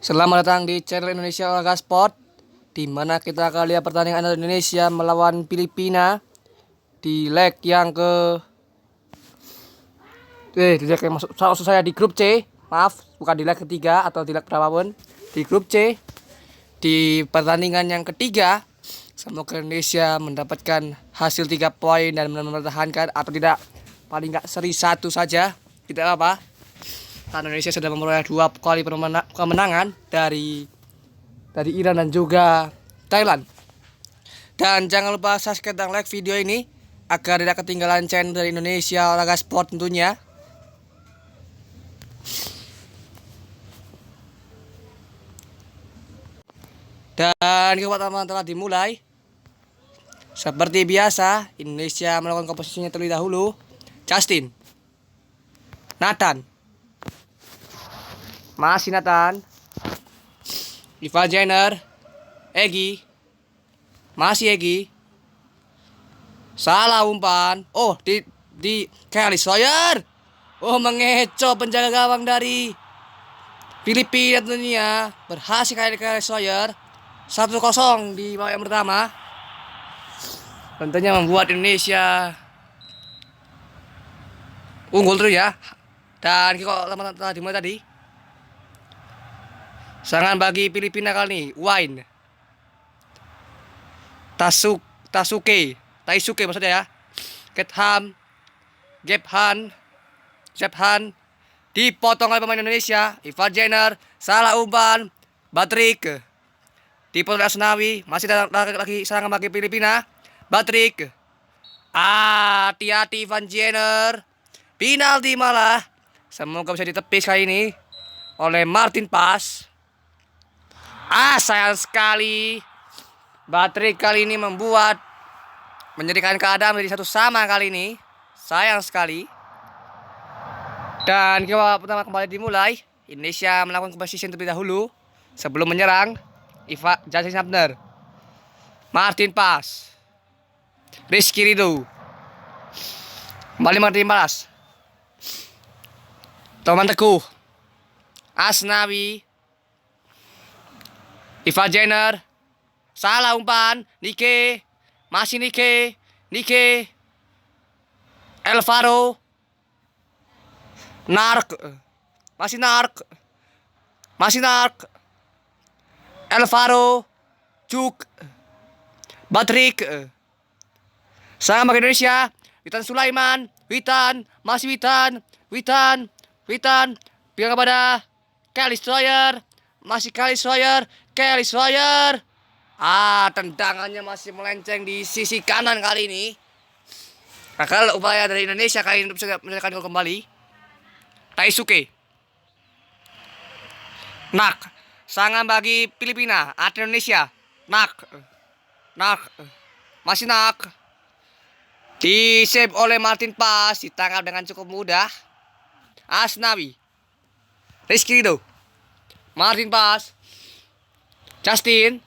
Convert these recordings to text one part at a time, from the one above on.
Selamat datang di channel Indonesia Olahraga Sport, di mana kita akan lihat pertandingan Indonesia melawan Filipina di leg yang maksud saya di grup C. Maaf, bukan di leg ketiga atau di leg berapapun. Di grup C, di pertandingan yang ketiga, semoga Indonesia mendapatkan hasil 3 poin dan mempertahankan atau tidak, paling nggak seri 1 saja, tidak apa. Karena Indonesia sudah memperoleh 2 kali kemenangan dari Iran dan juga Thailand. Dan jangan lupa subscribe dan like video ini agar tidak ketinggalan channel dari Indonesia Olahraga Sport tentunya. Dan pertama telah dimulai. Seperti biasa, Indonesia melakukan komposisinya terlebih dahulu. Justin, Nathan, masih Nathan, Ivan Jenner, Egy, masih Egy, salah umpan. Oh, di Kelly Sawyer. Oh, mengecoh penjaga gawang dari Filipina tentunya. Berhasil Kelly Sawyer. 1-0 di babak yang pertama. Tentunya membuat Indonesia unggul terus ya. Dan kok teman-teman dimulai tadi. Serangan bagi Filipina kali ini, Wine, Taisuke maksudnya ya. Gebhan, dipotong oleh pemain Indonesia. Ivan Jenner, salah umpan. Batrik, dipotong oleh Asnawi. Masih lagi serangan bagi Filipina. Batrik, hati-hati Ivan Jenner. Penalti malah. Semoga bisa ditepis kali ini oleh Martin Pas. Sayang sekali. Batrik kali ini menjadikan keadaan menjadi 1-1 kali ini. Sayang sekali. Dan babak pertama kembali dimulai. Indonesia melakukan composition terlebih dahulu sebelum menyerang. Justin Abner, Martin Pas, Rizky Ridho, kembali Martin Pas, Toman Teguh, Asnawi, Ivan Jenner, salah umpan. Nike, masih Nike, Elvaro, masih Nark, Elvaro, Cuk, Batrik, serangan bagi Indonesia. Witan Sulaiman, masih Witan, biar kepada Kelly Sawyer, masih Kelly Sawyer. Tendangannya masih melenceng di sisi kanan kali ini. Gagal upaya dari Indonesia kali ini untuk bisa menyelesaikan gol kembali. Taisuke, Nak, serangan bagi Filipina. Indonesia, Nak, masih Nak, di save oleh Martin Pas, ditangkap dengan cukup mudah. Asnawi, Rizky Ridho, Martin Pas, Justin,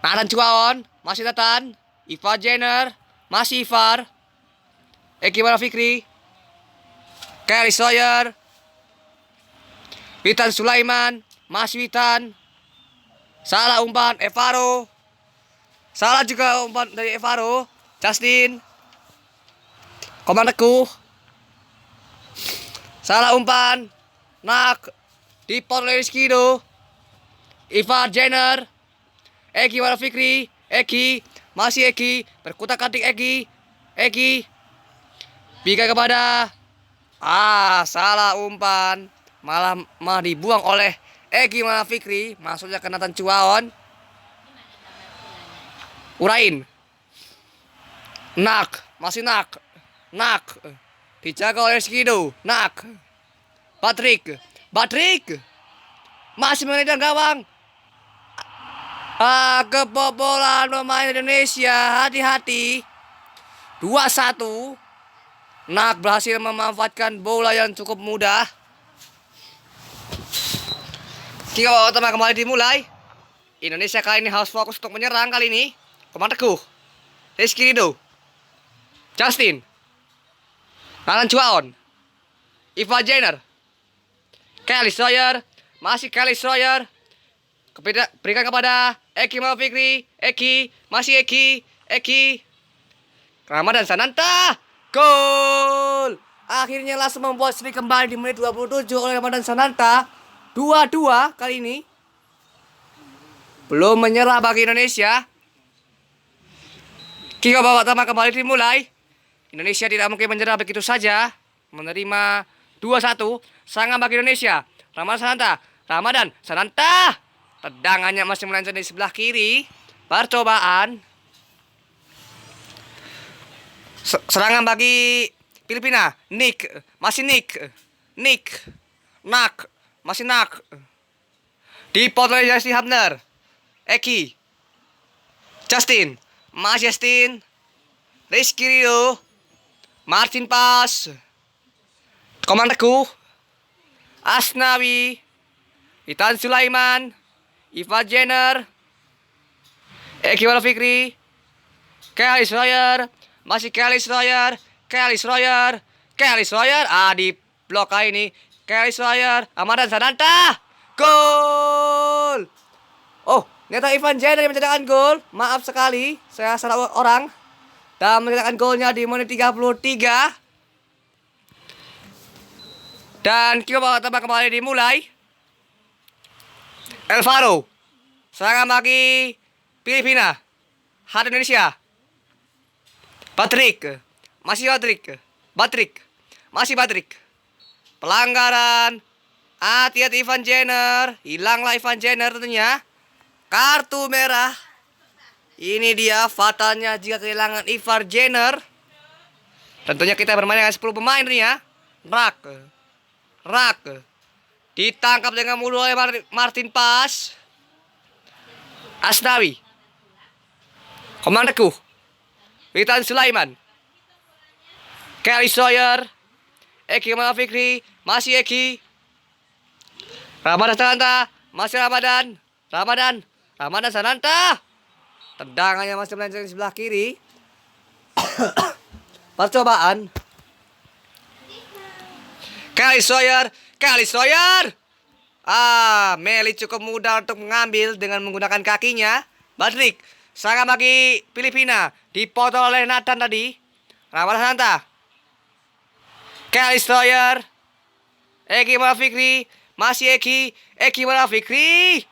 Nathan Chuaon, masih Nathan, Ivan Jenner, masih Ivar, Egy Fikri, Kelly Sawyer, Witan Sulaiman, masih Witan, salah umpan Evaro, salah juga umpan dari Evaro. Justin, Koman Teguh, salah umpan. Nak, dipotong oleh Rizky Ridho, Ivan Jenner, Egy Fikri, masih Egy, berkutak-atik Egy, bika kepada salah umpan, malah dibuang oleh Egy Fikri, maksudnya ke Nathan Chuaon. Urain, Nak, masih Nak, dijaga oleh Rizky Ridho. Nak, Batrik, masih mengejar gawang. Kebobolan pemain Indonesia, hati-hati. 2-1. Nak berhasil memanfaatkan bola yang cukup mudah. Babak pertama kembali dimulai. Indonesia kali ini harus fokus untuk menyerang kali ini. Koman Teguh, Rizky Ridho, Justin, Nathan Chuaon, Ivan Jenner, Kelly Sawyer, masih Kelly Stroyer. Berikan kepada Eki Muhammad Fikri. Eki, masih Eki. Ramadan Sananta. Gol. Akhirnya langsung membuat seri kembali di menit 27 oleh Ramadan Sananta. 2-2 kali ini. Belum menyerah bagi Indonesia. Kick-off babak pertama kembali dimulai. Indonesia tidak mungkin menyerah begitu saja. Menerima 2-1. Serangan bagi Indonesia. Ramadan Sananta. Tendangannya masih melenceng di sebelah kiri. Percobaan. Serangan bagi Filipina. Masih Nick. Masih Nak. Dipotong oleh Justin Hubner. Eki. Justin. Rizky Ridho. Martin Pas. Komang Teguh. Asnawi. Witan Sulaiman. Ivan Jenner. Eki Muhammad Fikri. Kelly Stroyer. Masih Kelly Stroyer. Di blok kali ini. Kelly Stroyer. Ramadan Sananta. Gol. Oh, ternyata Ivan Jenner yang mencetakkan gol. Maaf sekali, saya salah orang. Dan mencetakkan golnya di menit 33. Dan kick-off babak pertama kembali dimulai. Alvaro. Serangan bagi Filipina. Hati Indonesia. Patrick. Pelanggaran. Hati-hati Ivan Jenner. Hilanglah Ivan Jenner tentunya. Kartu merah. Ini dia fatalnya jika kehilangan Ivan Jenner. Tentunya kita bermain dengan 10 pemain tentunya. Rak. Ditangkap dengan mudah oleh Martin Pas. Asnawi. Komang Teguh. Witan Sulaiman. Kelly Stroyer. Eki Muhammad Fikri. Masih Eki. Ramadan Sananta. Masih Ramadan Sananta. Tendangannya masih melenceng di sebelah kiri. Percobaan. Kelly Stroyer. Meli cukup mudah untuk mengambil dengan menggunakan kakinya. Patrick. Serangan bagi Filipina. Dipotong oleh Nathan tadi. Ramadan Sananta. Kelly Stroyer. Eki Muhammad Fikri. Masih Eki Muhammad Fikri.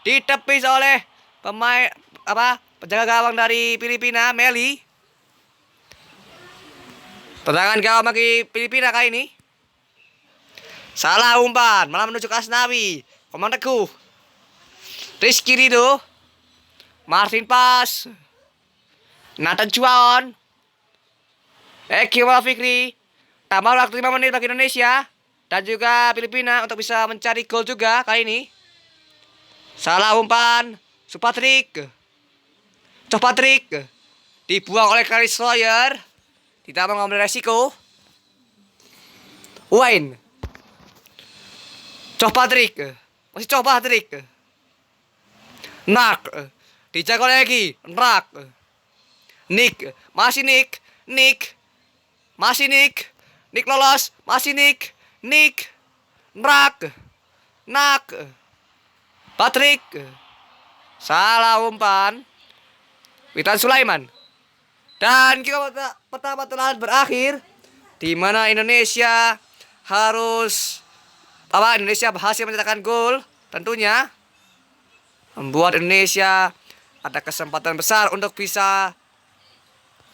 Ditepis oleh pemain penjaga gawang dari Filipina, Meli. Tendangan gawang bagi Filipina kali ini. Salah umpan, malah menuju ke Asnawi. Komang Teguh. Rizky Ridho. Martin Pas. Nathan Chuaon. Eki Muhammad Fikri. Tambah waktu 5 menit bagi Indonesia dan juga Filipina untuk bisa mencari gol juga kali ini. Salah umpan. Patrick. Dibuang oleh Kelly Stroyer. Tidak mengambil resiko. Wayne. Patrick. Nak. Dijaga oleh lagi. Nick. Nick lolos. Nick. Nak. Patrick. Salah umpan. Witan Sulaiman. Dan kick-off pertama telah berakhir, di mana Indonesia berhasil mencetakkan gol, tentunya membuat Indonesia ada kesempatan besar untuk bisa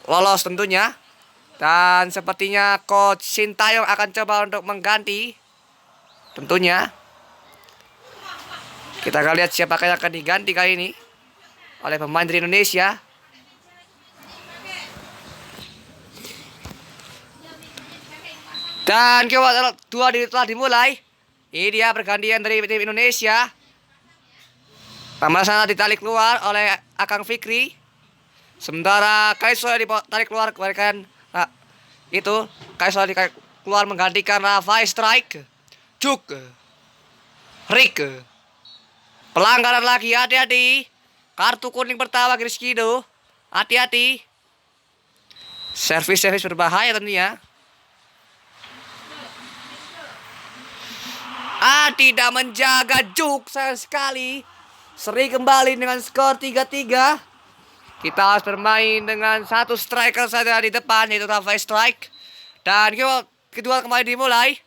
lolos tentunya. Dan sepertinya Coach Sintayong akan coba untuk mengganti tentunya. Kita akan lihat siapa yang akan diganti kali ini oleh pemain dari Indonesia. Dan kick-off 2 telah dimulai. Ini dia pergantian dari tim Indonesia. Ramadan Sananta ditarik keluar oleh Akang Fikri. Sementara Kaiso ditarik keluar kebalikan Kaiso ditarik keluar menggantikan Rafael Strike. Rick. Pelanggaran lagi, hati-hati. Kartu kuning pertama Rizky Ridho. Hati-hati. Servis berbahaya tentunya. Tidak menjaga juk sayang sekali. Seri kembali dengan skor 3-3. Kita harus bermain dengan satu striker saja di depan, yaitu Rafael Strike. Dan kedua kembali dimulai.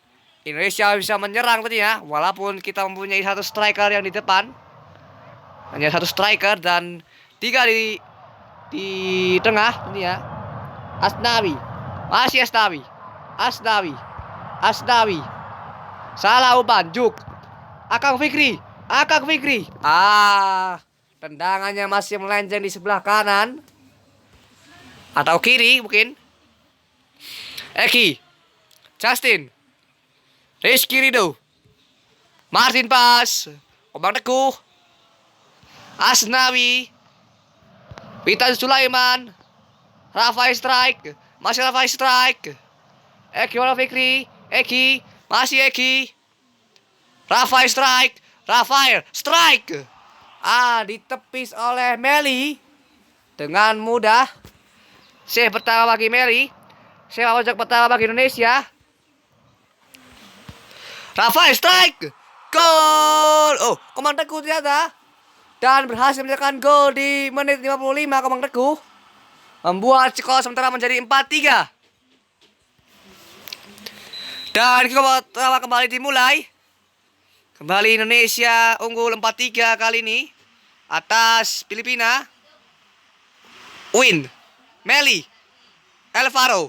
Indonesia bisa menyerang tadi ya, walaupun kita mempunyai satu striker yang di depan. Hanya satu striker dan 3 di tengah ini ya. Asnawi. Masih Asnawi. Asnawi. Salah umpan, juk. Akang Fikri. Tendangannya masih melenceng di sebelah kanan. Atau kiri mungkin. Eki. Justin. Rizky Ridho. Martin Pas. Komang Teguh. Asnawi. Witan Sulaiman. Rafael Strike. Masih Rafael Strike. Eki Wala Fikri. Eki. Masih Eki. Rafael Strike. Ditepis oleh Meli dengan mudah. Save pertama bagi Meli. Save pojok pertama bagi Indonesia. Rafael Strike. Gol. Komang Teguh ternyata. Dan berhasil mencetakkan gol di menit 55. Komang Teguh membuat skor sementara menjadi 4-3. Dan kembali dimulai. Kembali Indonesia unggul 4-3 kali ini atas Filipina. Win, Meli, Alvaro,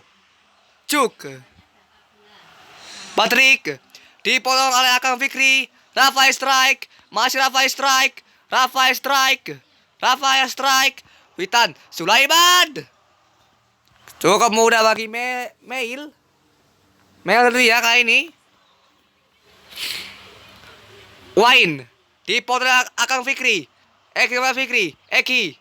Juk, Patrick, dipotong oleh Akang Fikri. Rafael Strike, masih Rafael Strike, Witan Sulaiman. Cukup mudah bagi Mail dulu ya kali ini. Wain dipotong Akang Fikri. Eki.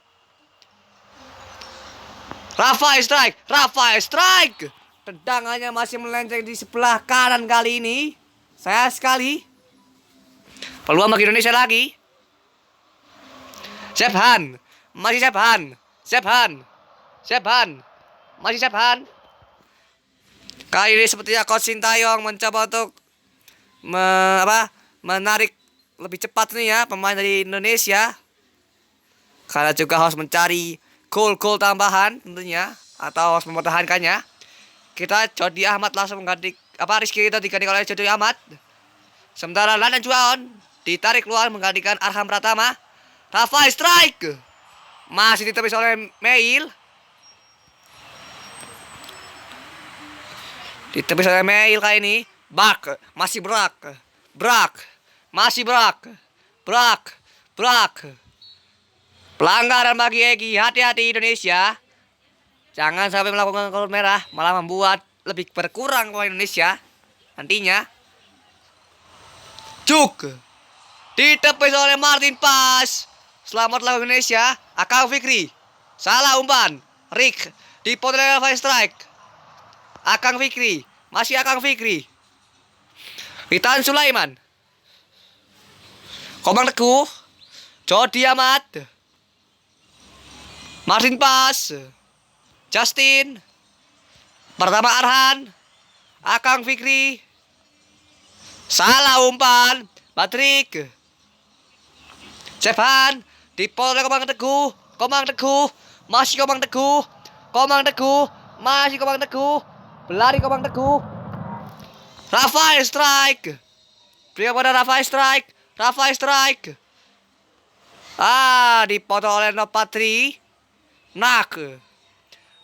Rafael Strike. Tendangannya masih melenceng di sebelah kanan kali ini. Sayang sekali. Peluang bagi Indonesia lagi. Sephan. Masih Sephan. Kali ini sepertinya Coach Sintayong mencoba untuk menarik lebih cepat nih ya pemain dari Indonesia. Karena juga harus mencari gol tambahan tentunya, atau harus mempertahankannya. Kita Jody Ahmad langsung mengganti Rizky Ridho diganti oleh Jody Ahmad. Sementara Landan Juaon ditarik keluar menggantikan Arham Pratama. Rafael Strike masih ditepis oleh Mail. Ditepis oleh Mail kali ini. Masih Brak. Pelanggaran bagi Egi. Hati-hati Indonesia. Jangan sampai melakukan kartu merah, malah membuat lebih berkurang pemain Indonesia nantinya. Juk ditepis oleh Martin Pas. Selamat lawan Indonesia. Akang Fikri. Salah umpan. Rick dipotong oleh Rafael Strike. Masih Akang Fikri. Witan Sulaiman. Komang Teguh. Jody Ahmad. Martin Pas. Justin. Pertama Arhan. Akang Fikri. Salah umpan. Patrick. Sephan. Dipotong oleh Komang Teguh. Masih Komang Teguh. Berlari Komang Teguh. Rafael Strike. Berikan pada Rafael Strike. Dipotong oleh Nopatri.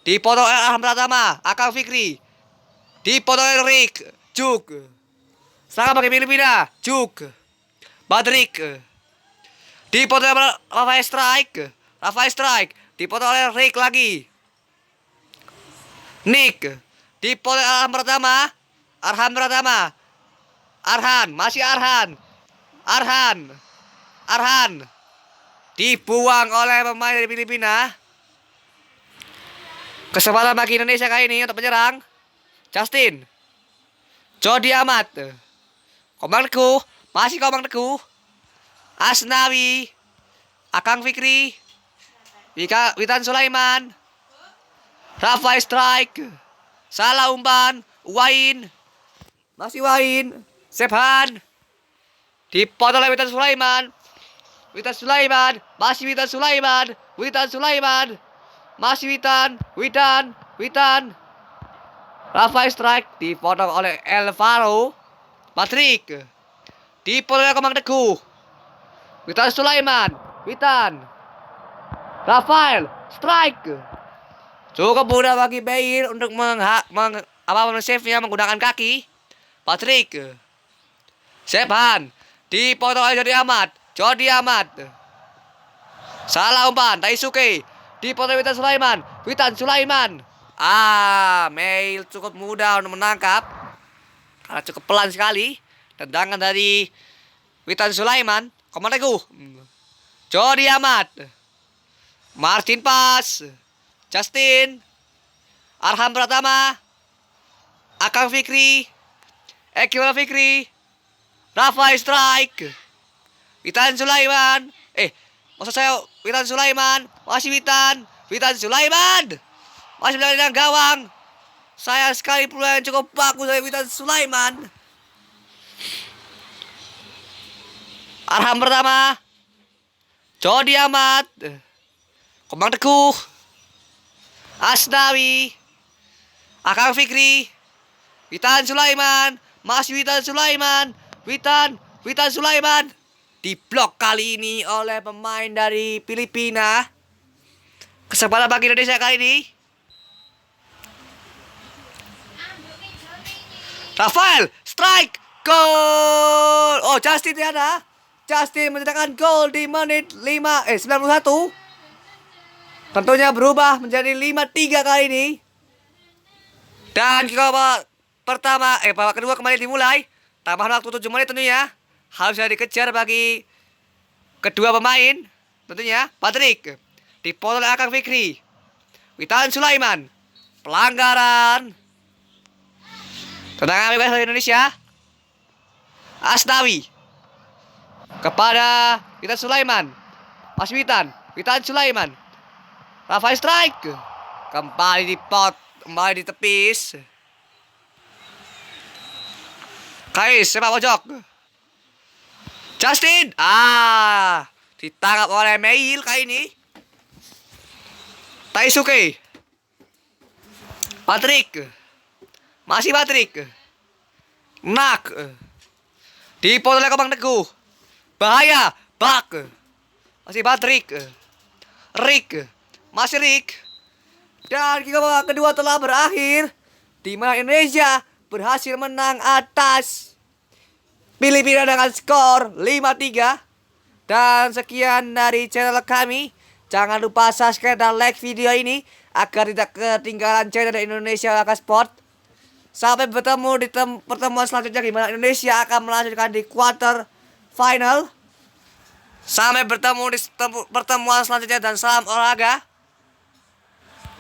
Dipotong oleh Arham Pratama. Akang Fikri. Dipotong oleh Rick. Juk. Sangat bagi Filipina. Juk. Patrick. Dipotong oleh Rafael Strike. Dipotong oleh Rick lagi. Nick. Dipotong oleh Arham Pratama. Masih Arhan. Dibuang oleh pemain dari Filipina. Kesempatan bagi Indonesia kali ini untuk menyerang. Justin. Jody Ahmad. Komang Teguh. Asnawi. Akang Fikri. Witan Sulaiman. Rafael Strike. Salah umpan. Wain. Masih Wain. Sephan. Dipotong oleh Witan Sulaiman. Witan Sulaiman, masih Witan Sulaiman. Witan Sulaiman. Masih Witan. Rafael strike dipotong oleh Alvaro. Patrick. Dipotong oleh Komang Teguh. Witan Sulaiman. Rafael strike. Cukup mudah bagi Bale untuk save-nya menggunakan kaki. Patrick. Sephan. Dipotong oleh Jordi Amat. Salah umpan. Taisuke. Dipotong Witan Sulaiman. Bale cukup mudah untuk menangkap. Karena cukup pelan sekali. Tendangan dari Witan Sulaiman. Komang Teguh. Jordi Amat. Martin Pas. Justin. Arham Pratama. Akang Fikri. Ekil Fikri. Rafael strike. Witan Sulaiman. Witan Sulaiman. Masih Witan Sulaiman. Masih berada di gawang. Sayang sekali peluang yang cukup bagus dari Witan Sulaiman. Arham pertama. Jordi Amat. Komang Teguh. Asnawi. Akang Fikri. Witan Sulaiman. Masih Witan Sulaiman. Witan Sulaiman. Diblok kali ini oleh pemain dari Filipina. Kesempatan bagi Indonesia kali ini. Rafael strike. Gol. Justin tiada. Justin mencetakkan gol di menit 91. Tentunya berubah menjadi 5-3 kali ini. Dan babak kedua kembali dimulai. Tambahan waktu 7 menit tentunya. Harus dikejar bagi kedua pemain. Tentunya Patrick. Dipotong oleh Akang Fikri. Witan Sulaiman. Pelanggaran. Tendangan bebas dari Indonesia. Asnawi. Kepada Witan Sulaiman. Masih Witan Sulaiman. Rafael strike. Kembali ditepis. Kais sepak pojok. Justin. Ditangkap oleh Mail kali ini. Taisuke. Patrick. Masih Patrick. Nak. Dipotong oleh Komang Teguh. Bahaya. Bak. Masih Patrick. Rick. Masih Rick. Dan babak kedua telah berakhir. Di mana Indonesia berhasil menang atas Filipina dengan skor 5-3. Dan sekian dari channel kami. Jangan lupa subscribe dan like video ini agar tidak ketinggalan channel Indonesia Laka Sport. Sampai bertemu di pertemuan selanjutnya di mana Indonesia akan melanjutkan di quarter final. Sampai bertemu di pertemuan selanjutnya dan salam olahraga.